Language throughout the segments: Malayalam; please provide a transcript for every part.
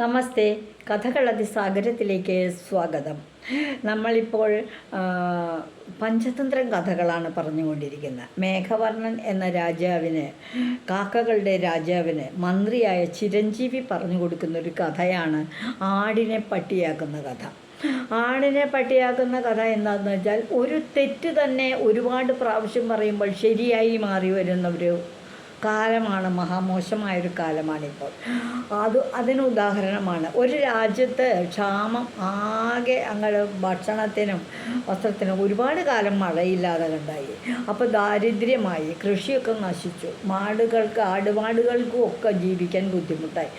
നമസ്തേ. കഥകളതിസാഗരത്തിലേക്ക് സ്വാഗതം. നമ്മളിപ്പോൾ പഞ്ചതന്ത്രം കഥകളാണ് പറഞ്ഞുകൊണ്ടിരിക്കുന്നത്. മേഘവർണ്ണൻ എന്ന രാജാവിന്, കാക്കകളുടെ രാജാവിന് മന്ത്രിയായ ചിരഞ്ജീവി പറഞ്ഞു കൊടുക്കുന്നൊരു കഥയാണ് ആടിനെ പട്ടിയാക്കുന്ന കഥ. ആടിനെ പട്ടിയാക്കുന്ന കഥ എന്താണെന്ന് വെച്ചാൽ, ഒരു തെറ്റ് തന്നെ ഒരുപാട് പ്രാവശ്യം പറയുമ്പോൾ ശരിയായി മാറി വരുന്ന ഒരു കാലമാണ്, മഹാമോശമായൊരു കാലമാണിപ്പോൾ. അതിന് ഉദാഹരണമാണ് ഒരു രാജ്യത്ത് ക്ഷാമം ആകെ അങ്ങനെ ഭക്ഷണത്തിനും വസ്ത്രത്തിനും ഒരുപാട് കാലം മഴയില്ലാതെ കണ്ടായി. അപ്പോൾ ദാരിദ്ര്യമായി, കൃഷിയൊക്കെ നശിച്ചു, ആടുമാടുകൾക്കും ഒക്കെ ജീവിക്കാൻ ബുദ്ധിമുട്ടായി.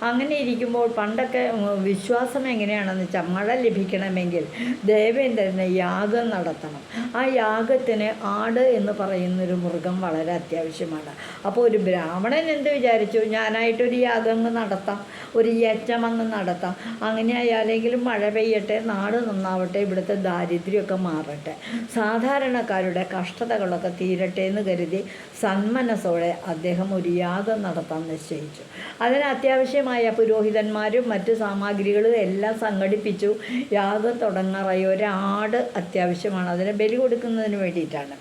അങ്ങനെ ഇരിക്കുമ്പോൾ പണ്ടൊക്കെ വിശ്വാസം എങ്ങനെയാണെന്ന് വെച്ചാൽ, മഴ ലഭിക്കണമെങ്കിൽ ദേവേന്ദ്രന് യാഗം നടത്തണം. ആ യാഗത്തിന് ആട് എന്ന് പറയുന്നൊരു മൃഗം വളരെ അത്യാവശ്യമാണ്. അപ്പോൾ ഒരു ബ്രാഹ്മണൻ എന്ത് വിചാരിച്ചു, ഞാനായിട്ടൊരു യാഗം നടത്താം, ഒരു യജ്ഞം നടത്താം. അങ്ങനെ ആയാലെങ്കിലും മഴ പെയ്യട്ടെ, നാട് നന്നാവട്ടെ, ഇവിടുത്തെ ദാരിദ്ര്യമൊക്കെ മാറട്ടെ, സാധാരണക്കാരുടെ കഷ്ടതകളൊക്കെ തീരട്ടെ എന്ന് കരുതി സന്മനസ്സോടെ അദ്ദേഹം ഒരു യാഗം നടത്താൻ നിശ്ചയിച്ചു. അതിന് അത്യാവശ്യമായ പുരോഹിതന്മാരും മറ്റ് സാമഗ്രികളും എല്ലാം സംഘടിപ്പിച്ചു. യാഗം തുടങ്ങാറായി. ഒരാട് അത്യാവശ്യമാണ്, അതിനെ ബലി കൊടുക്കുന്നതിന് വേണ്ടിയിട്ടാണ്.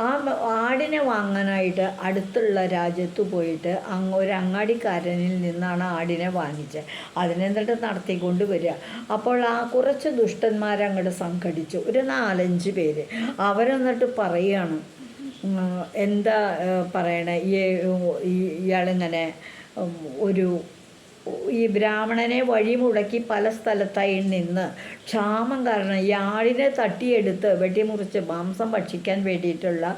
ആ ആടിനെ വാങ്ങാനായിട്ട് അടുത്തുള്ള രാജ്യത്ത് പോയിട്ട് ഒരു അങ്ങാടിക്കാരനിൽ നിന്നാണ് ആടിനെ വാങ്ങിച്ചത്. അതിനെന്നിട്ട് നടത്തിക്കൊണ്ട് വരിക. അപ്പോൾ ആ കുറച്ച് ദുഷ്ടന്മാരങ്ങോട്ട് സംഘടിച്ചു, ഒരു 4-5 പേര്. അവരെന്നിട്ട് പറയുകയാണ്, എന്താ പറയണേ, ഇയാളിങ്ങനെ ഈ ബ്രാഹ്മണനെ വഴി മുടക്കി പല സ്ഥലത്തായി നിന്ന് ക്ഷാമം കാരണം ഈ ആടിനെ തട്ടിയെടുത്ത് വെട്ടിമുറിച്ച് മാംസം ഭക്ഷിക്കാൻ വേണ്ടിയിട്ടുള്ള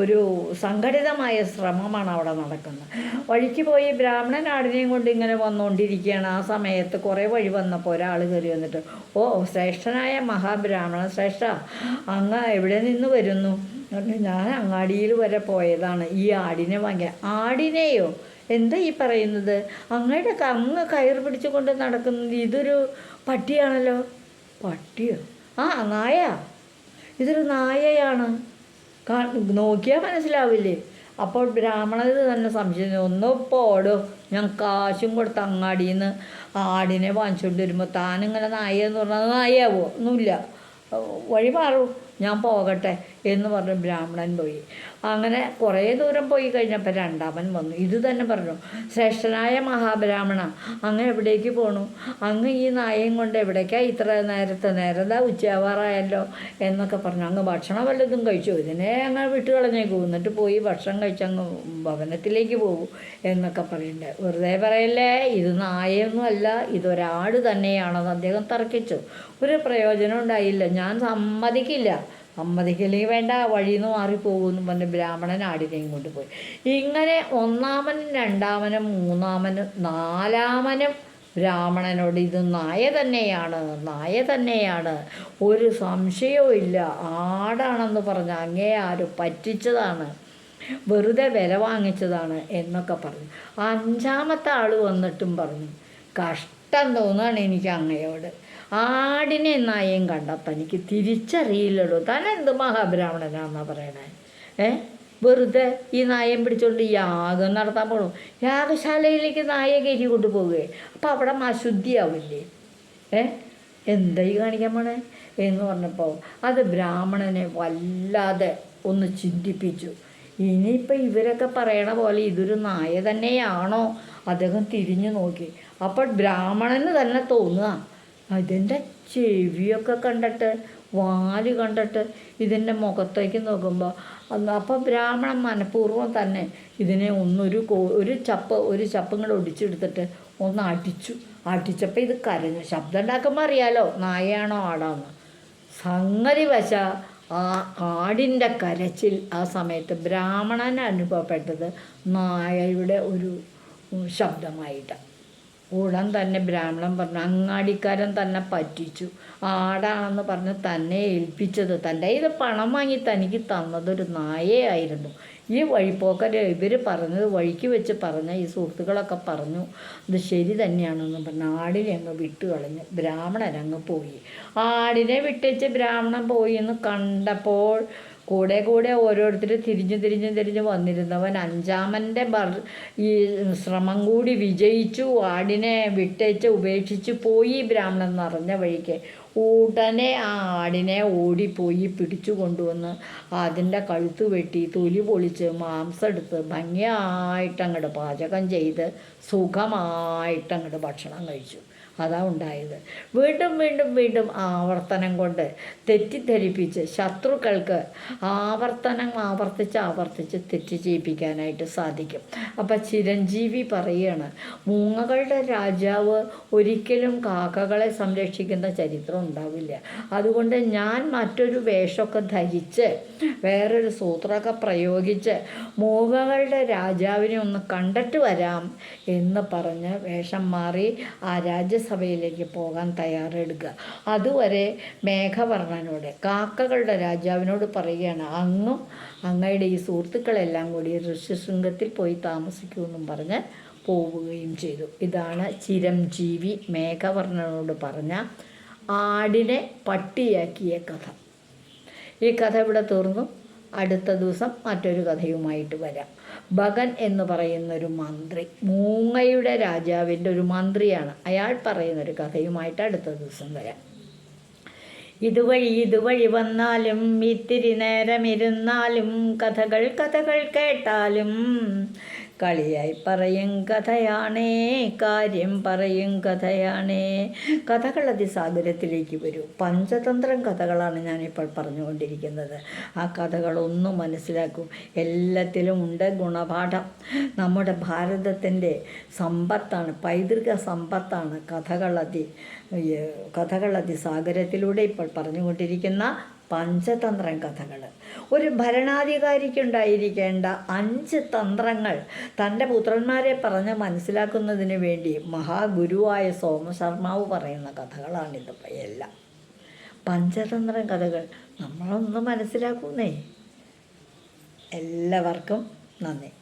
ഒരു സംഘടിതമായ ശ്രമമാണ് അവിടെ നടക്കുന്നത്. വഴിക്ക് പോയി ബ്രാഹ്മണൻ ആടിനെയും കൊണ്ട് ഇങ്ങനെ വന്നുകൊണ്ടിരിക്കുകയാണ്. ആ സമയത്ത് കുറേ വഴി വന്നപ്പോൾ ഒരാൾ കയറി വന്നിട്ട്, ഓ ശ്രേഷ്ഠനായ മഹാബ്രാഹ്മണൻ ശ്രേഷ്ഠ, അങ്ങ് എവിടെ നിന്ന് വരുന്നു? ഞാൻ അങ്ങാടിയിൽ വരെ പോയതാണ് ഈ ആടിനെ വാങ്ങിയ. ആടിനെയോ? എന്താ ഈ പറയുന്നത്? അങ്ങയുടെ അങ്ങ് കയറ് പിടിച്ചുകൊണ്ട് നടക്കുന്നത് ഇതൊരു പട്ടിയാണല്ലോ. പട്ടിയോ? ആ നായ, ഇതൊരു നായയാണ്, നോക്കിയാൽ മനസ്സിലാവില്ലേ? അപ്പോൾ ബ്രാഹ്മണന് തന്നെ സംശയം, ഒന്ന് പോടോ, ഞാൻ കാശും കൊടുത്ത് അങ്ങാടിയിൽ നിന്ന് ആടിനെ വാങ്ങിച്ചുകൊണ്ട് വരുമ്പോൾ താനിങ്ങനെ നായ എന്ന് പറഞ്ഞാൽ നായാവോ? ഒന്നുമില്ല, വഴി മാറൂ, ഞാൻ പോകട്ടെ എന്ന് പറഞ്ഞ് ബ്രാഹ്മണൻ പോയി. അങ്ങനെ കുറേ ദൂരം പോയി കഴിഞ്ഞപ്പോൾ രണ്ടാമൻ വന്നു. ഇത് തന്നെ പറഞ്ഞു, ശ്രേഷ്ഠനായ മഹാബ്രാഹ്മണ, അങ്ങ് എവിടേക്ക് പോണു? അങ്ങ് ഈ നായയും കൊണ്ട് എവിടേക്കാ ഇത്ര നേരത്തെ ഉച്ചയാവാറായല്ലോ എന്നൊക്കെ പറഞ്ഞു. അങ്ങ് ഭക്ഷണം വല്ലതും കഴിച്ചു? ഇതിനെ അങ്ങ് വിട്ട് കളഞ്ഞേക്കൂ, എന്നിട്ട് പോയി ഭക്ഷണം കഴിച്ചങ്ങ് ഭവനത്തിലേക്ക് പോകൂ എന്നൊക്കെ പറയുന്നുണ്ട്. വെറുതെ പറയല്ലേ, ഇത് നായൊന്നുമല്ല, ഇതൊരാട് തന്നെയാണെന്ന് അദ്ദേഹം തർക്കിച്ചു. ഒരു പ്രയോജനം ഉണ്ടായില്ല. ഞാൻ സമ്മതിക്കില്ലെങ്കിൽ വേണ്ട, വഴിയിൽ നിന്ന് മാറിപ്പോകുമെന്ന് പറഞ്ഞ് ബ്രാഹ്മണൻ ആടിനെയും കൊണ്ടുപോയി. ഇങ്ങനെ ഒന്നാമനും രണ്ടാമനും മൂന്നാമനും നാലാമനും ബ്രാഹ്മണനോട് ഇത് നായ തന്നെയാണ്, ഒരു സംശയവും ഇല്ല, ആടാണെന്ന് പറഞ്ഞ് അങ്ങേ ആരും പറ്റിച്ചതാണ്, വെറുതെ വില വാങ്ങിച്ചതാണ് എന്നൊക്കെ പറഞ്ഞു. 5ാമത്തെ ആൾ വന്നിട്ടും പറഞ്ഞു, കഷ്ടം തോന്നുകയാണ് എനിക്ക് അങ്ങയോട്, ആടിനെ നായയും കണ്ടാൽ തനിക്ക് തിരിച്ചറിയില്ലല്ലോ, താൻ എന്ത് മഹാബ്രാഹ്മണനാണെന്നാണ് പറയണേ? വെറുതെ ഈ നായം പിടിച്ചുകൊണ്ട് യാഗം നടത്താൻ പോകണം. യാഗശാലയിലേക്ക് നായ കയറ്റി കൊണ്ടു പോവുകയെ, അപ്പോൾ അവിടെ അശുദ്ധിയാവില്ലേ? എന്തായി കാണിക്കാൻ പോണേ എന്ന് പറഞ്ഞപ്പോൾ അത് ബ്രാഹ്മണനെ വല്ലാതെ ഒന്ന് ചിന്തിപ്പിച്ചു. ഇനിയിപ്പോൾ ഇവരൊക്കെ പറയണ പോലെ ഇതൊരു നായ തന്നെയാണോ? അദ്ദേഹം തിരിഞ്ഞു നോക്കി. അപ്പോൾ ബ്രാഹ്മണന് തന്നെ തോന്നുക, അതിൻ്റെ ചെവിയൊക്കെ കണ്ടിട്ട്, വാല് കണ്ടിട്ട്, ഇതിൻ്റെ മുഖത്തേക്ക് നോക്കുമ്പോൾ അപ്പോൾ ബ്രാഹ്മണൻ മനഃപൂർവ്വം തന്നെ ഇതിനെ ഒരു ചപ്പ് ഇങ്ങോട്ട് ഒടിച്ചെടുത്തിട്ട് ഒന്ന് അടിച്ചപ്പോൾ ഇത് കരഞ്ഞു. ശബ്ദം ഉണ്ടാക്കുമ്പോൾ അറിയാലോ നായയാണോ ആടാന്ന്. സംഗതി വശ ആ ആടിൻ്റെ കരച്ചിൽ ആ സമയത്ത് ബ്രാഹ്മണന് അനുഭവപ്പെട്ടത് നായയുടെ ഒരു ശബ്ദമായിട്ടാണ്. ഉടൻ തന്നെ ബ്രാഹ്മണൻ പറഞ്ഞു, അങ്ങാടിക്കാരൻ തന്നെ പറ്റിച്ചു, ആടാണെന്ന് പറഞ്ഞ് തന്നെ ഏൽപ്പിച്ചത്, തൻ്റെ ഇത് പണം വാങ്ങി തനിക്ക് തന്നതൊരു നായയായിരുന്നു. ഈ വഴിപ്പോക്കര് ഇവർ പറഞ്ഞത് വഴിക്ക് വെച്ച് പറഞ്ഞ ഈ സുഹൃത്തുക്കളൊക്കെ പറഞ്ഞു ഇത് ശരി തന്നെയാണെന്ന് പറഞ്ഞ് ആടിനെ അങ്ങ് വിട്ടു കളഞ്ഞു. ബ്രാഹ്മണൻ അങ്ങ് പോയി. ആടിനെ വിട്ടേച്ച് ബ്രാഹ്മണൻ പോയി എന്ന് കണ്ടപ്പോൾ കൂടെ കൂടെ ഓരോരുത്തർ തിരിഞ്ഞ് വന്നിരുന്നവൻ അഞ്ചാമൻ്റെ ഈ ശ്രമം കൂടി വിജയിച്ചു. ആടിനെ വിട്ടേച്ച് ഉപേക്ഷിച്ച് പോയി ബ്രാഹ്മണൻ എന്നറിഞ്ഞ വഴിക്ക് ഉടനെ ആ ആടിനെ ഓടിപ്പോയി പിടിച്ചു കൊണ്ടുവന്ന് അതിൻ്റെ കഴുത്ത് വെട്ടി തൊലി പൊളിച്ച് മാംസം എടുത്ത് ഭംഗിയായിട്ടങ്ങോട്ട് പാചകം ചെയ്ത് സുഖമായിട്ടങ്ങോട്ട് ഭക്ഷണം കഴിച്ചു. അതാ ഉണ്ടായത്. വീണ്ടും വീണ്ടും വീണ്ടും ആവർത്തനം കൊണ്ട് തെറ്റിദ്ധരിപ്പിച്ച് ശത്രുക്കൾക്ക് ആവർത്തിച്ച് തെറ്റ് ചെയ്യിപ്പിക്കാനായിട്ട് സാധിക്കും. അപ്പം ചിരഞ്ജീവി പറയുകയാണ്, മൂങ്ങകളുടെ രാജാവ് ഒരിക്കലും കാക്കകളെ സംരക്ഷിക്കുന്ന ചരിത്രം ഉണ്ടാവില്ല. അതുകൊണ്ട് ഞാൻ മറ്റൊരു വേഷമൊക്കെ ധരിച്ച് വേറൊരു സൂത്രമൊക്കെ പ്രയോഗിച്ച് മൂങ്ങകളുടെ രാജാവിനെ ഒന്ന് കണ്ടിട്ട് വരാം എന്ന് പറഞ്ഞ് വേഷം മാറി ആ രാജ്യസഭയിലേക്ക് പോകാൻ തയ്യാറെടുക്കുക. അതുവരെ മേഘവർണ്ണനോട് കാക്കകളുടെ രാജാവിനോട് പറയുകയാണ്, അങ്ങയുടെ ഈ സുഹൃത്തുക്കളെല്ലാം കൂടി ഋഷ്യശൃംഗത്തിൽ പോയി താമസിക്കുമെന്നും പറഞ്ഞ് പോവുകയും ചെയ്തു. ഇതാണ് ചിരഞ്ജീവി മേഘവർണ്ണനോട് പറഞ്ഞ ആടിനെ പട്ടിയാക്കിയ കഥ. ഈ കഥ ഇവിടെ തീർന്നു. അടുത്ത ദിവസം മറ്റൊരു കഥയുമായിട്ട് വരാം. ഭഗൻ എന്ന് പറയുന്നൊരു മന്ത്രി, മൂങ്ങയുടെ രാജാവിൻ്റെ ഒരു മന്ത്രിയാണ്. അയാൾ പറയുന്നൊരു കഥയുമായിട്ട് അടുത്ത ദിവസം വരാം. ഇതുവഴി വന്നാലും ഇത്തിരി നേരം ഇരുന്നാലും കഥകൾ കേട്ടാലും കളിയായി പറയും കഥയാണേ, കാര്യം പറയും കഥയാണേ. കഥകൾ അതിസാഗരത്തിലേക്ക് വരൂ. പഞ്ചതന്ത്രം കഥകളാണ് ഞാനിപ്പോൾ പറഞ്ഞുകൊണ്ടിരിക്കുന്നത്. ആ കഥകളൊന്നും മനസ്സിലാക്കൂ. എല്ലാത്തിലും ഉണ്ട് ഗുണപാഠം. നമ്മുടെ ഭാരതത്തിൻ്റെ സമ്പത്താണ്, പൈതൃക സമ്പത്താണ് കഥകൾ അതിസാഗരത്തിലൂടെ ഇപ്പോൾ പറഞ്ഞുകൊണ്ടിരിക്കുന്ന പഞ്ചതന്ത്രം കഥകൾ. ഒരു ഭരണാധികാരിക്കുണ്ടായിരിക്കേണ്ട 5 തന്ത്രങ്ങൾ തൻ്റെ പുത്രന്മാരെ പറഞ്ഞ് മനസ്സിലാക്കുന്നതിന് വേണ്ടി മഹാഗുരുവായ സോമശർമാവ് പറയുന്ന കഥകളാണിത്. എല്ലാം പഞ്ചതന്ത്രം കഥകൾ നമ്മളൊന്ന് മനസ്സിലാക്കുന്നേ. എല്ലാവർക്കും നന്ദി.